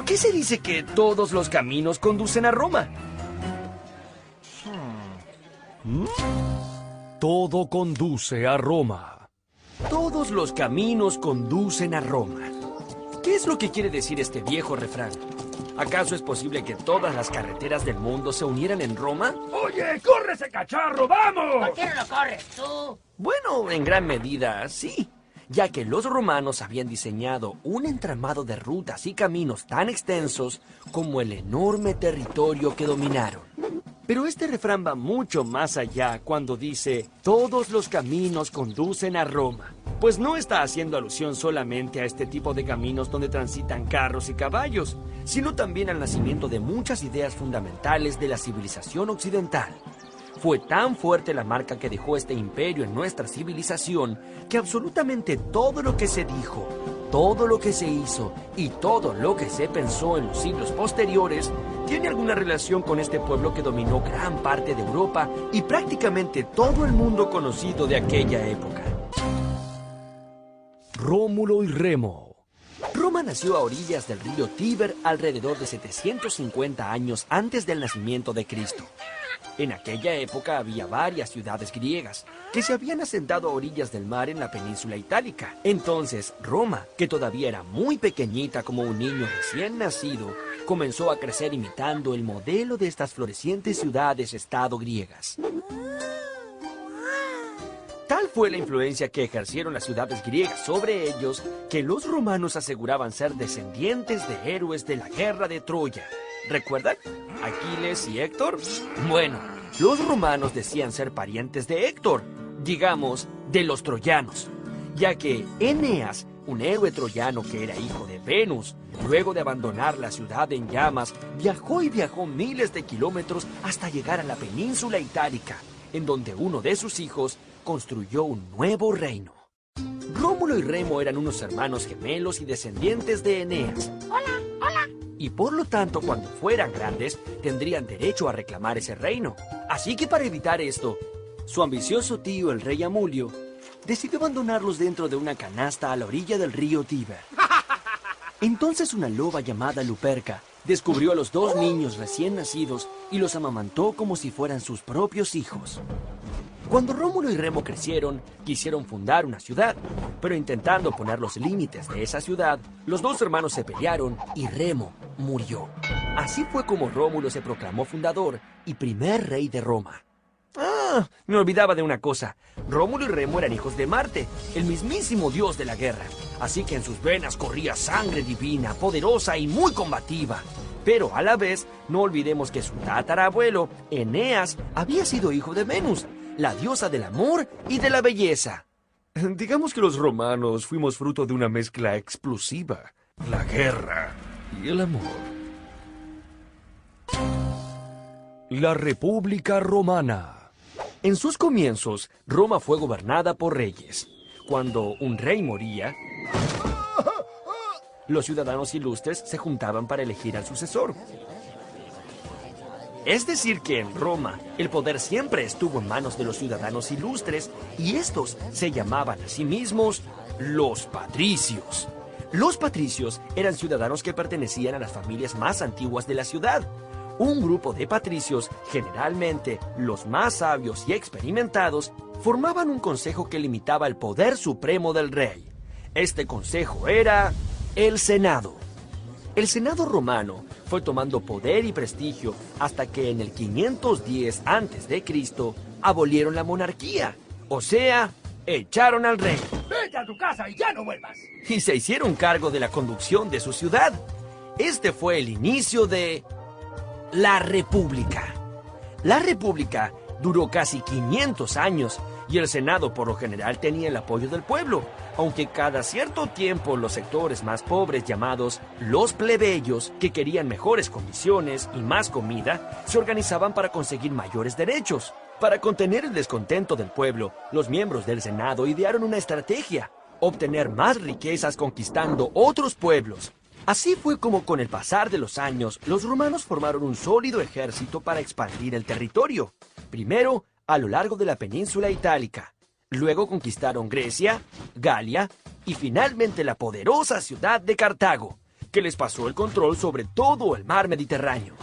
qué se dice que todos los caminos conducen a Roma? Todo conduce a Roma. Todos los caminos conducen a Roma. ¿Qué es lo que quiere decir este viejo refrán? ¿Acaso es posible que todas las carreteras del mundo se unieran en Roma? ¡Oye, corre ese cacharro, vamos! ¿Por qué no lo corres tú? Bueno, en gran medida, sí, ya que los romanos habían diseñado un entramado de rutas y caminos tan extensos como el enorme territorio que dominaron. Pero este refrán va mucho más allá cuando dice todos los caminos conducen a Roma, pues no está haciendo alusión solamente a este tipo de caminos donde transitan carros y caballos, sino también al nacimiento de muchas ideas fundamentales de la civilización occidental. Fue tan fuerte la marca que dejó este imperio en nuestra civilización que absolutamente todo lo que se dijo, todo lo que se hizo y todo lo que se pensó en los siglos posteriores tiene alguna relación con este pueblo que dominó gran parte de Europa y prácticamente todo el mundo conocido de aquella época. Rómulo y Remo. Roma nació a orillas del río Tíber alrededor de 750 años antes del nacimiento de Cristo. En aquella época había varias ciudades griegas que se habían asentado a orillas del mar en la península itálica. Entonces, Roma, que todavía era muy pequeñita como un niño recién nacido, comenzó a crecer imitando el modelo de estas florecientes ciudades-estado griegas. Tal fue la influencia que ejercieron las ciudades griegas sobre ellos que los romanos aseguraban ser descendientes de héroes de la guerra de Troya. ¿Recuerdan? ¿Aquiles y Héctor? Bueno, los romanos decían ser parientes de Héctor, digamos, de los troyanos, ya que Eneas, un héroe troyano que era hijo de Venus, luego de abandonar la ciudad en llamas, viajó miles de kilómetros hasta llegar a la península itálica, en donde uno de sus hijos construyó un nuevo reino. Rómulo y Remo eran unos hermanos gemelos y descendientes de Eneas. Hola, hola. Y por lo tanto, cuando fueran grandes, tendrían derecho a reclamar ese reino. Así que para evitar esto, su ambicioso tío, el rey Amulio, decidió abandonarlos dentro de una canasta a la orilla del río Tíber. Entonces una loba llamada Luperca descubrió a los dos niños recién nacidos y los amamantó como si fueran sus propios hijos. Cuando Rómulo y Remo crecieron, quisieron fundar una ciudad, pero intentando poner los límites de esa ciudad, los dos hermanos se pelearon y Remo murió. Así fue como Rómulo se proclamó fundador y primer rey de Roma. Ah, me olvidaba de una cosa. Rómulo y Remo eran hijos de Marte, el mismísimo dios de la guerra. Así que en sus venas corría sangre divina, poderosa y muy combativa. Pero a la vez, no olvidemos que su tatarabuelo, Eneas, había sido hijo de Venus, la diosa del amor y de la belleza. Digamos que los romanos fuimos fruto de una mezcla explosiva, la guerra y el amor. La República Romana. En sus comienzos, Roma fue gobernada por reyes. Cuando un rey moría, los ciudadanos ilustres se juntaban para elegir al sucesor. Es decir que en Roma, el poder siempre estuvo en manos de los ciudadanos ilustres y estos se llamaban a sí mismos los patricios. Los patricios eran ciudadanos que pertenecían a las familias más antiguas de la ciudad. Un grupo de patricios, generalmente los más sabios y experimentados, formaban un consejo que limitaba el poder supremo del rey. Este consejo era el Senado. El Senado romano fue tomando poder y prestigio hasta que en el 510 a.C. abolieron la monarquía, o sea, echaron al rey. ¡Vete a tu casa y ya no vuelvas! Y se hicieron cargo de la conducción de su ciudad. Este fue el inicio de la República. La República duró casi 500 años y el Senado por lo general tenía el apoyo del pueblo, aunque cada cierto tiempo los sectores más pobres llamados los plebeyos, que querían mejores condiciones y más comida, se organizaban para conseguir mayores derechos. Para contener el descontento del pueblo, los miembros del Senado idearon una estrategia: obtener más riquezas conquistando otros pueblos. Así fue como con el pasar de los años, los romanos formaron un sólido ejército para expandir el territorio. Primero, a lo largo de la península itálica. Luego conquistaron Grecia, Galia y finalmente la poderosa ciudad de Cartago. que les pasó el control sobre todo el mar Mediterráneo.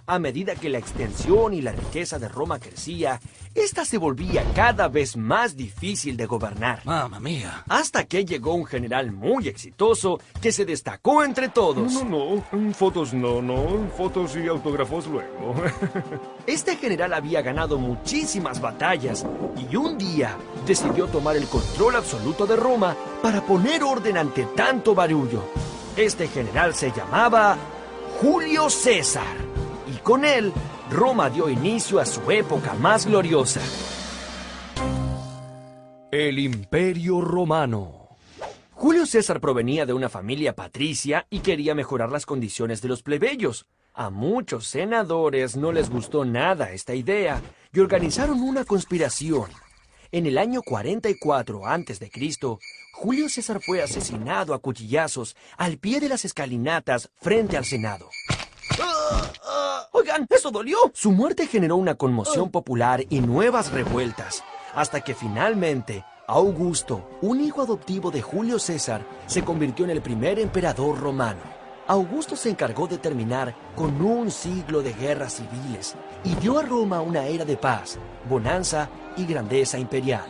A medida que la extensión y la riqueza de Roma crecía, esta se volvía cada vez más difícil de gobernar. ¡Mamma mía! Hasta que llegó un general muy exitoso que se destacó entre todos. No. Fotos no. Fotos y autógrafos luego. Este general había ganado muchísimas batallas y un día decidió tomar el control absoluto de Roma para poner orden ante tanto barullo. Este general se llamaba Julio César. Y con él, Roma dio inicio a su época más gloriosa. El Imperio Romano. Julio César provenía de una familia patricia y quería mejorar las condiciones de los plebeyos. A muchos senadores no les gustó nada esta idea y organizaron una conspiración. En el año 44 a.C., Julio César fue asesinado a cuchillazos al pie de las escalinatas frente al Senado. Oigan, ¿eso dolió? Su muerte generó una conmoción popular y nuevas revueltas, hasta que finalmente Augusto, un hijo adoptivo de Julio César, se convirtió en el primer emperador romano. Augusto se encargó de terminar con un siglo de guerras civiles y dio a Roma una era de paz, bonanza y grandeza imperial.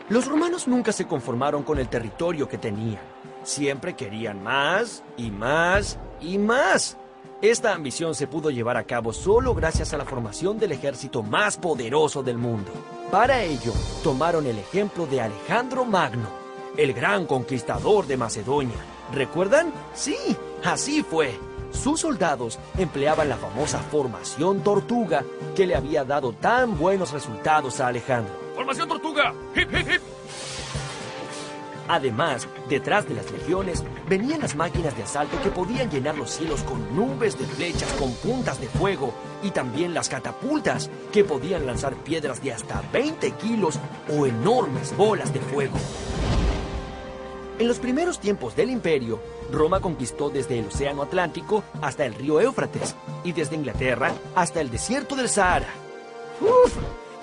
Los romanos nunca se conformaron con el territorio que tenían. Siempre querían más y más y más. Esta ambición se pudo llevar a cabo solo gracias a la formación del ejército más poderoso del mundo. Para ello, tomaron el ejemplo de Alejandro Magno, el gran conquistador de Macedonia. ¿Recuerdan? Sí, así fue. Sus soldados empleaban la famosa formación tortuga que le había dado tan buenos resultados a Alejandro. ¡Formación tortuga! ¡Hip, hip, hip! Además, detrás de las legiones venían las máquinas de asalto que podían llenar los cielos con nubes de flechas con puntas de fuego y también las catapultas que podían lanzar piedras de hasta 20 kilos o enormes bolas de fuego. En los primeros tiempos del imperio, Roma conquistó desde el Océano Atlántico hasta el río Éufrates y desde Inglaterra hasta el desierto del Sahara. ¡Uf!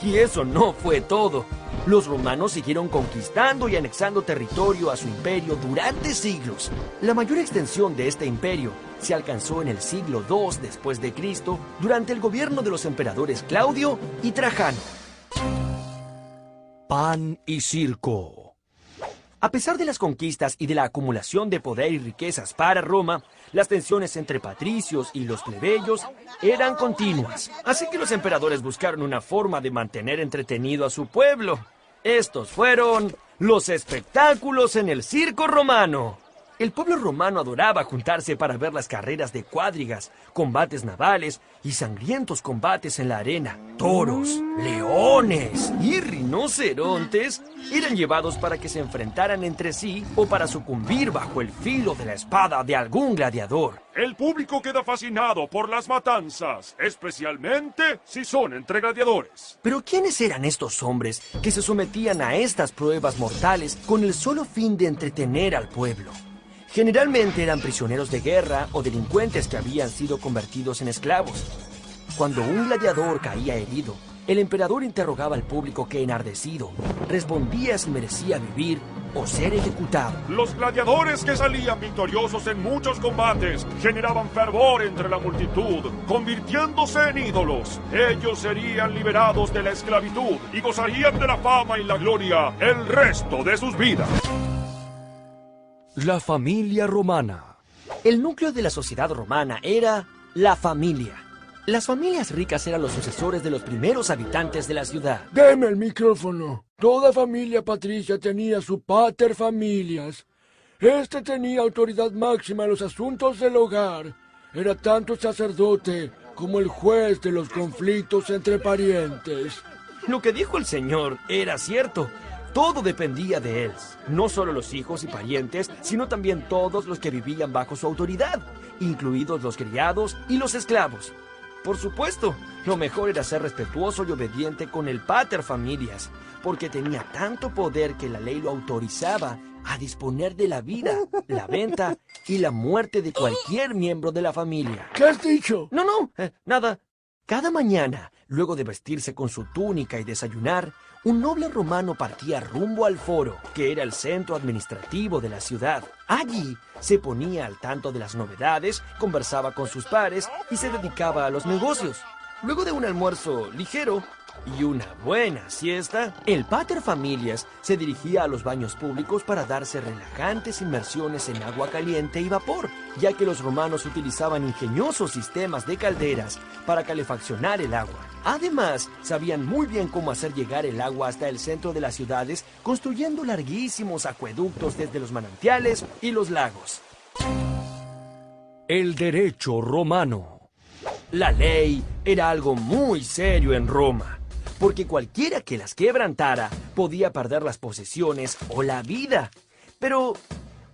Y eso no fue todo. Los romanos siguieron conquistando y anexando territorio a su imperio durante siglos. La mayor extensión de este imperio se alcanzó en el siglo II después de Cristo durante el gobierno de los emperadores Claudio y Trajano. Pan y circo. A pesar de las conquistas y de la acumulación de poder y riquezas para Roma, las tensiones entre patricios y los plebeyos eran continuas. Así que los emperadores buscaron una forma de mantener entretenido a su pueblo. Estos fueron los espectáculos en el circo romano. El pueblo romano adoraba juntarse para ver las carreras de cuadrigas, combates navales y sangrientos combates en la arena. Toros, leones y rinocerontes eran llevados para que se enfrentaran entre sí o para sucumbir bajo el filo de la espada de algún gladiador. El público queda fascinado por las matanzas, especialmente si son entre gladiadores. Pero ¿quiénes eran estos hombres que se sometían a estas pruebas mortales con el solo fin de entretener al pueblo? Generalmente eran prisioneros de guerra o delincuentes que habían sido convertidos en esclavos. Cuando un gladiador caía herido, el emperador interrogaba al público que, enardecido, respondía si merecía vivir o ser ejecutado. Los gladiadores que salían victoriosos en muchos combates generaban fervor entre la multitud, convirtiéndose en ídolos. Ellos serían liberados de la esclavitud y gozarían de la fama y la gloria el resto de sus vidas. La familia romana. El núcleo de la sociedad romana era la familia. Las familias ricas eran los sucesores de los primeros habitantes de la ciudad. Deme el micrófono. Toda familia patricia tenía su pater familias. Este tenía autoridad máxima en los asuntos del hogar. Era tanto sacerdote como el juez de los conflictos entre parientes. Lo que dijo el señor era cierto. Todo dependía de él. No solo los hijos y parientes, sino también todos los que vivían bajo su autoridad, incluidos los criados y los esclavos. Por supuesto, lo mejor era ser respetuoso y obediente con el pater familias, porque tenía tanto poder que la ley lo autorizaba a disponer de la vida, la venta y la muerte de cualquier miembro de la familia. ¿Qué has dicho? No, nada. Cada mañana Luego de vestirse con su túnica y desayunar, un noble romano partía rumbo al foro, que era el centro administrativo de la ciudad. Allí se ponía al tanto de las novedades, conversaba con sus pares y se dedicaba a los negocios. Luego de un almuerzo ligero y una buena siesta, el paterfamilias se dirigía a los baños públicos para darse relajantes inmersiones en agua caliente y vapor, ya que los romanos utilizaban ingeniosos sistemas de calderas para calefaccionar el agua. Además, sabían muy bien cómo hacer llegar el agua hasta el centro de las ciudades, construyendo larguísimos acueductos desde los manantiales y los lagos. El derecho romano. La ley era algo muy serio en Roma, porque cualquiera que las quebrantara podía perder las posesiones o la vida. Pero,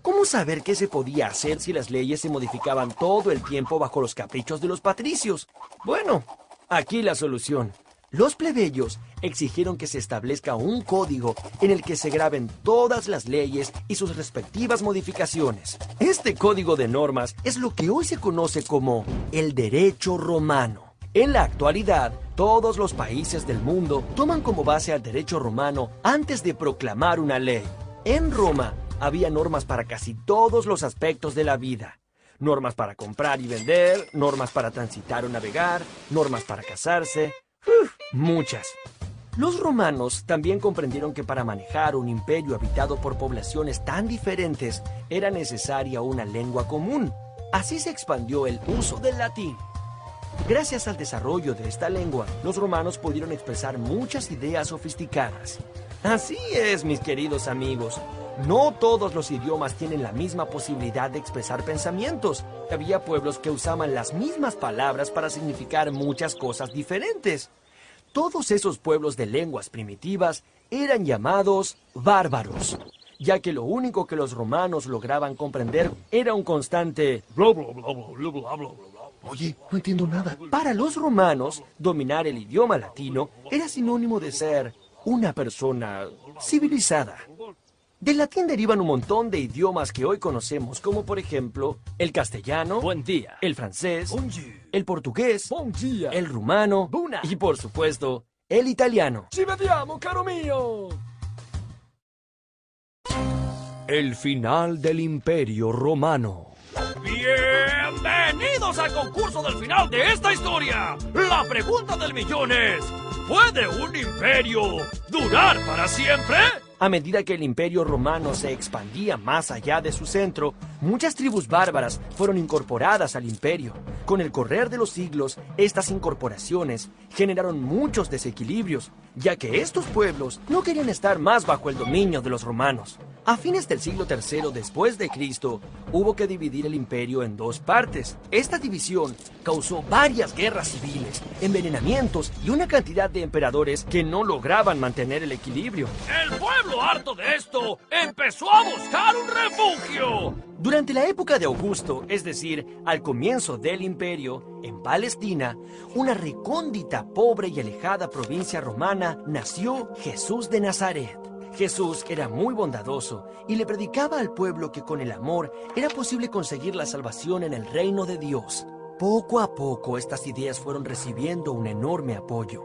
¿cómo saber qué se podía hacer si las leyes se modificaban todo el tiempo bajo los caprichos de los patricios? Bueno, aquí la solución. Los plebeyos exigieron que se establezca un código en el que se graben todas las leyes y sus respectivas modificaciones. Este código de normas es lo que hoy se conoce como el derecho romano. En la actualidad, todos los países del mundo toman como base al derecho romano antes de proclamar una ley. En Roma había normas para casi todos los aspectos de la vida. Normas para comprar y vender, normas para transitar o navegar, normas para casarse. Muchas. Los romanos también comprendieron que para manejar un imperio habitado por poblaciones tan diferentes era necesaria una lengua común. Así se expandió el uso del latín. Gracias al desarrollo de esta lengua, los romanos pudieron expresar muchas ideas sofisticadas. Así es, mis queridos amigos. No todos los idiomas tienen la misma posibilidad de expresar pensamientos. Había pueblos que usaban las mismas palabras para significar muchas cosas diferentes. Todos esos pueblos de lenguas primitivas eran llamados bárbaros, ya que lo único que los romanos lograban comprender era un constante bla bla bla bla bla bla bla. Oye, no entiendo nada. Para los romanos, dominar el idioma latino era sinónimo de ser una persona civilizada. Del latín derivan un montón de idiomas que hoy conocemos, como por ejemplo el castellano, Buen día. el francés, Bonjour. el portugués, Bom dia. el rumano Buna. y por supuesto el italiano. Ci vediamo, caro mio. El final del Imperio Romano. ¡Bienvenidos al concurso del final de esta historia! La pregunta del millón es: ¿puede un imperio durar para siempre? A medida que el Imperio Romano se expandía más allá de su centro, muchas tribus bárbaras fueron incorporadas al imperio. Con el correr de los siglos, estas incorporaciones generaron muchos desequilibrios, ya que estos pueblos no querían estar más bajo el dominio de los romanos. A fines del siglo III después de Cristo, hubo que dividir el imperio en dos partes. Esta división causó varias guerras civiles, envenenamientos y una cantidad de emperadores que no lograban mantener el equilibrio. El pueblo, harto de esto, empezó a buscar un refugio. Durante la época de Augusto, es decir, al comienzo del imperio, en Palestina, una recóndita, pobre y alejada provincia romana, nació Jesús de Nazaret. Jesús era muy bondadoso y le predicaba al pueblo que con el amor era posible conseguir la salvación en el reino de Dios. Poco a poco estas ideas fueron recibiendo un enorme apoyo.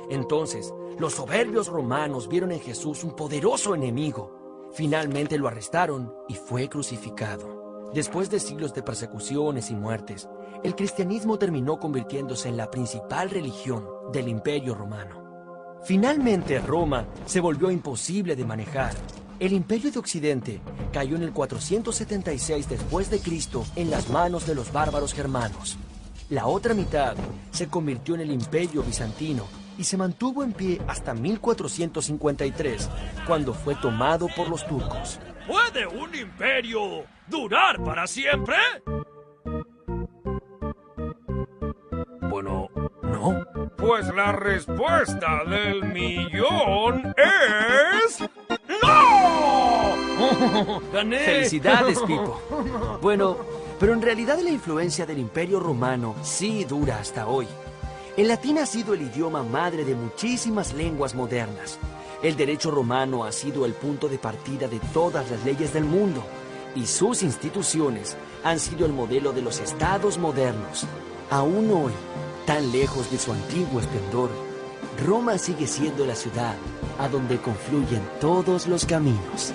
Entonces, los soberbios romanos vieron en Jesús un poderoso enemigo. Finalmente lo arrestaron y fue crucificado. Después de siglos de persecuciones y muertes, el cristianismo terminó convirtiéndose en la principal religión del Imperio Romano. Finalmente, Roma se volvió imposible de manejar. El Imperio de Occidente cayó en el 476 después de Cristo en las manos de los bárbaros germanos. La otra mitad se convirtió en el Imperio Bizantino y se mantuvo en pie hasta 1453, cuando fue tomado por los turcos. ¿Puede un imperio durar para siempre? Bueno, no. Pues la respuesta del millón es... ¡No! ¡Gané! ¡Felicidades, Pipo! Bueno, pero en realidad la influencia del Imperio Romano sí dura hasta hoy. El latín ha sido el idioma madre de muchísimas lenguas modernas. El derecho romano ha sido el punto de partida de todas las leyes del mundo, y sus instituciones han sido el modelo de los estados modernos. Aún hoy, Tan lejos de su antiguo esplendor, Roma sigue siendo la ciudad a donde confluyen todos los caminos.